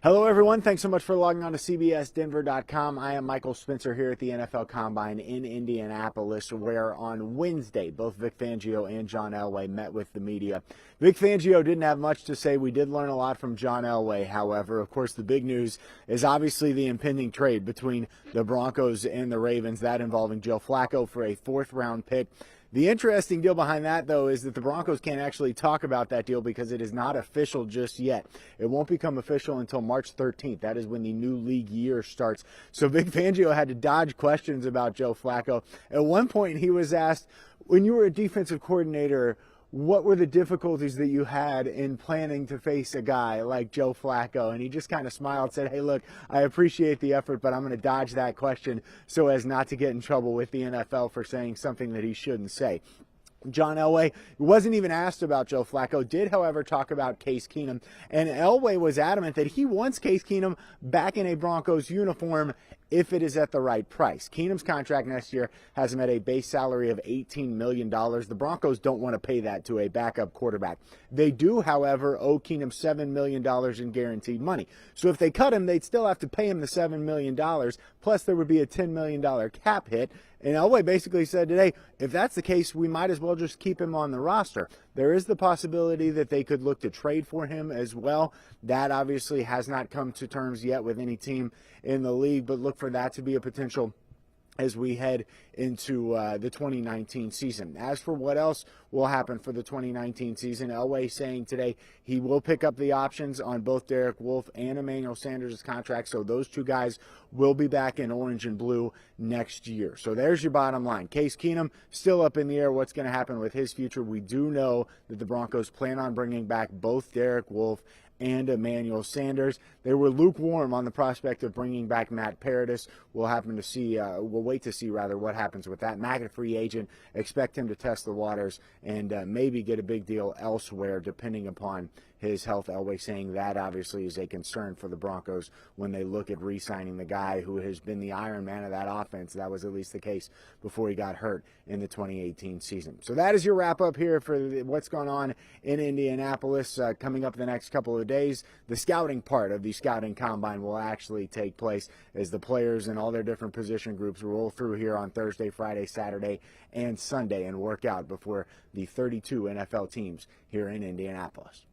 Hello, everyone. Thanks so much for logging on to CBSDenver.com. I am Michael Spencer here at the NFL Combine in Indianapolis, where on Wednesday, both Vic Fangio and John Elway met with the media. Vic Fangio didn't have much to say. We did learn a lot from John Elway, however. Of course, the big news is obviously the impending trade between the Broncos and the Ravens, that involving Joe Flacco for a fourth-round pick. The interesting deal behind that, though, is that the Broncos can't actually talk about that deal because it is not official just yet. It won't become official until March 13th. That is when the new league year starts. So Vic Fangio had to dodge questions about Joe Flacco. At one point, he was asked, when you were a defensive coordinator, what were the difficulties that you had in planning to face a guy like Joe Flacco? And he just kind of smiled, said, hey, look, I appreciate the effort, but I'm going to dodge that question so as not to get in trouble with the NFL for saying something that he shouldn't say. John Elway wasn't even asked about Joe Flacco, did, however, talk about Case Keenum. And Elway was adamant that he wants Case Keenum back in a Broncos uniform if it is at the right price. Keenum's contract next year has him at a base salary of $18 million. The Broncos don't want to pay that to a backup quarterback. They do, however, owe Keenum $7 million in guaranteed money. So if they cut him, they'd still have to pay him the $7 million, plus there would be a $10 million cap hit. And Elway basically said today, if that's the case, we might as well just keep him on the roster. There is the possibility that they could look to trade for him as well. That obviously has not come to terms yet with any team in the league, but look for that to be a potential as we head into the 2019 season. As for what else will happen for the 2019 season, Elway saying today he will pick up the options on both Derek Wolfe and Emmanuel Sanders' contracts, so those two guys will be back in orange and blue next year. So there's your bottom line. Case Keenum, still up in the air what's going to happen with his future. We do know that the Broncos plan on bringing back both Derek Wolfe and Emmanuel Sanders. They were lukewarm on the prospect of bringing back Matt Paradis. We'll wait to see what happens with that. Matt, a free agent, expect him to test the waters and maybe get a big deal elsewhere depending upon his health. Elway saying that obviously is a concern for the Broncos when they look at re-signing the guy who has been the Iron Man of that offense. That was at least the case before he got hurt in the 2018 season. So that is your wrap-up here for what's going on in Indianapolis. Coming up the next couple of days, the scouting part of the scouting combine will actually take place as the players and all their different position groups roll through here on Thursday, Friday, Saturday, and Sunday and work out before the 32 NFL teams here in Indianapolis.